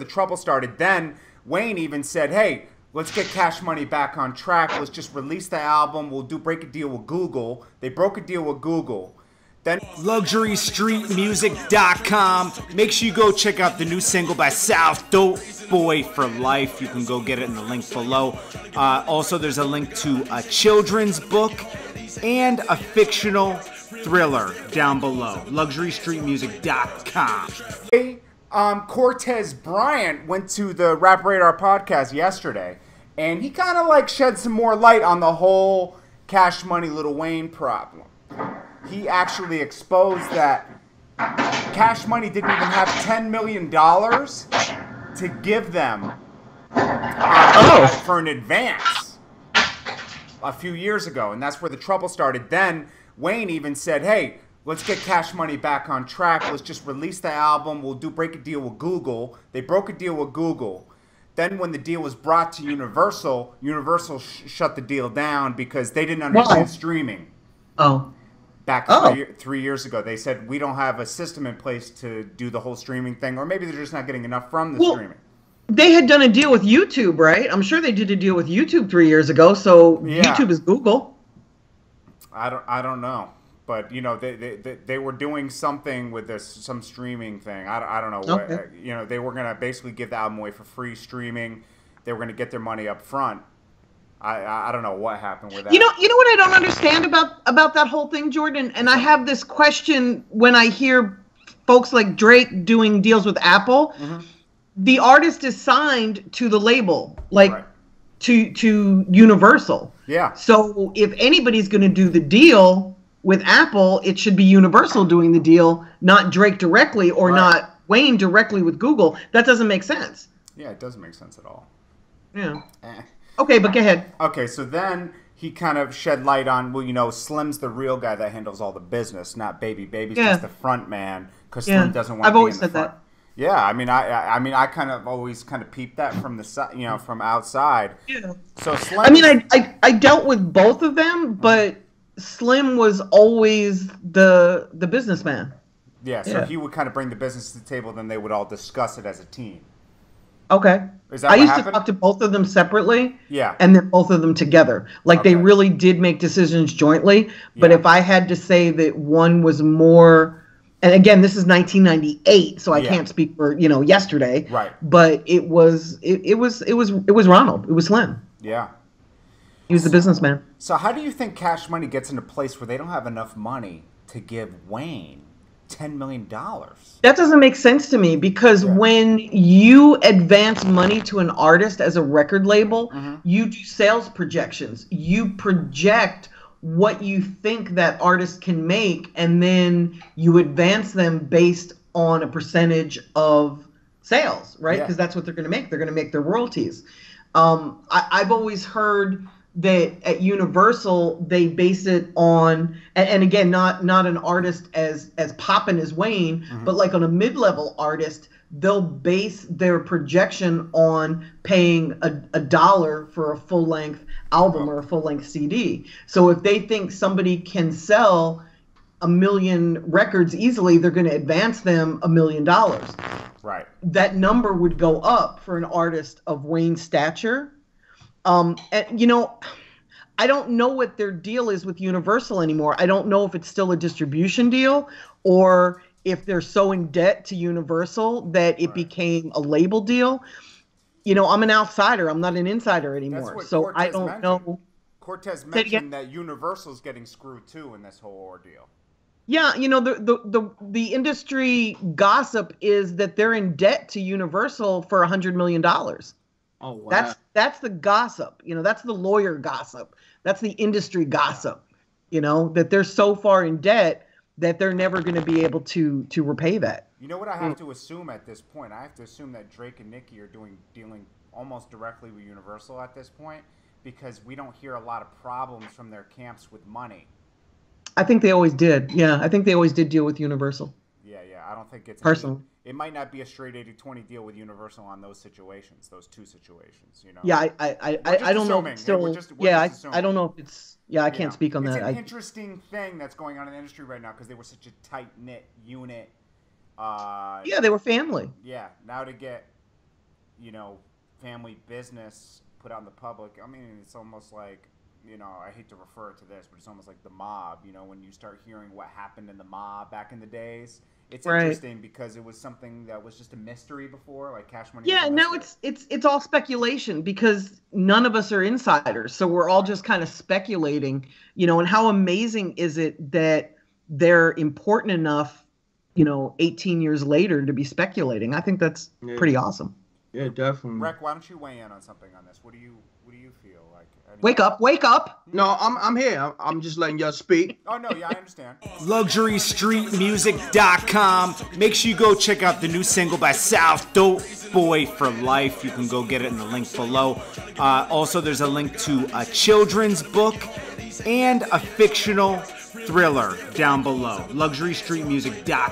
The trouble started. Then Wayne even said, "Hey, let's get Cash Money back on track. Let's just release the album. We'll break a deal with Google." They broke a deal with Google. Then LuxuryStreetMusic.com. Make sure you go check out the new single by South Dope Boy for Life. You can go get it in the link below. Also, there's a link to a children's book and a fictional thriller down below. LuxuryStreetMusic.com. Cortez Bryant went to the Rap Radar podcast yesterday, and he kind of like shed some more light on the whole Cash Money Lil Wayne problem. He actually exposed that Cash Money didn't even have $10 million to give them for an advance a few years ago, and that's where the trouble started. Then Wayne even said, "Hey, let's get Cash Money back on track. Let's just release the album. We'll break a deal with Google." They broke a deal with Google. Then when the deal was brought to Universal, Universal shut the deal down because they didn't understand streaming. Back 3 years ago, they said, "We don't have a system in place to do the whole streaming thing," or maybe they're just not getting enough from the streaming. They had done a deal with YouTube, right? I'm sure they did a deal with YouTube 3 years ago. So yeah. YouTube is Google. I don't know, but you know they were doing something with some streaming thing. I don't know what they were gonna basically give the album away for free streaming. They were gonna get their money up front. I don't know what happened with that. You know what I don't understand about that whole thing, Jordan? And I have this question when I hear folks like Drake doing deals with Apple. The artist is signed to the label, like to Universal. Yeah. So if anybody's going to do the deal with Apple, it should be Universal doing the deal, not Drake directly or not Wayne directly with Google. That doesn't make sense. Yeah, it doesn't make sense at all. Yeah. Okay, but go ahead. Okay, so then he kind of shed light on, well, you know, Slim's the real guy that handles all the business, not Baby. Baby's just the front man because Slim doesn't want to be in the front. I've always said that. Yeah, I mean, I kind of always kind of peeped that from the side, you know, from outside. Yeah. So Slim. I mean, I dealt with both of them, but Slim was always the businessman. Yeah, so he would kind of bring the business to the table, then they would all discuss it as a team. Okay. Is that I what used happened? to talk to both of them separately. Yeah. And then both of them together. Like they really did make decisions jointly. But if I had to say that one was more, and again, this is 1998, so I can't speak for, you know, yesterday. Right. But it was Ronald. It was Slim. Yeah. He was the businessman. So how do you think Cash Money gets in a place where they don't have enough money to give Wayne $10 million? That doesn't make sense to me because when you advance money to an artist as a record label, you do sales projections. You project what you think that artist can make, and then you advance them based on a percentage of sales, right? Because that's what they're going to make. They're going to make their royalties. I've always heard that at Universal they base it on, and again, not an artist as poppin' as Wayne, but like on a mid-level artist, they'll base their projection on paying a dollar for a full-length album or a full-length CD. So if they think somebody can sell 1 million records easily, they're going to advance them $1 million. Right. That number would go up for an artist of Wayne's stature. And you know, I don't know what their deal is with Universal anymore. I don't know if it's still a distribution deal or if they're so in debt to Universal that it became a label deal. You know, I'm an outsider. I'm not an insider anymore. So Cortez I don't know. Cortez mentioned that Universal's getting screwed too in this whole ordeal. Yeah, you know, the industry gossip is that they're in debt to Universal for $100 million. Oh, wow. That's the gossip. You know, that's the lawyer gossip. That's the industry gossip. You know, that they're so far in debt that they're never going to be able to repay that. You know what I have to assume at this point? I have to assume that Drake and Nicki are dealing almost directly with Universal at this point because we don't hear a lot of problems from their camps with money. I think they always did. Yeah, I think they always did deal with Universal. Yeah. I don't think it's personally. It might not be a straight 80-20 deal with Universal on those situations, those two situations, you know. Yeah, I don't know. Still, I don't know if it's. Yeah, I can't speak on that. It's an interesting thing that's going on in the industry right now because they were such a tight knit unit. Yeah, they were family. Yeah, now to get family business put out in the public. I mean, it's almost like, I hate to refer to this, but it's almost like the mob. When you start hearing what happened in the mob back in the days, it's interesting because it was something that was just a mystery before, like Cash Money. Yeah, now it's all speculation because none of us are insiders, so we're all just kind of speculating. And how amazing is it that they're important enough, 18 years later to be speculating? I think that's pretty awesome. Yeah, definitely. Rec, why don't you weigh in on something on this? What do you feel like? Wake up! No, I'm here. I'm just letting y'all speak. Oh no, yeah, I understand. LuxuryStreetMusic.com. Make sure you go check out the new single by South, Dope Boy for Life. You can go get it in the link below. Also, there's a link to a children's book and a fictional thriller down below. LuxuryStreetMusic.com.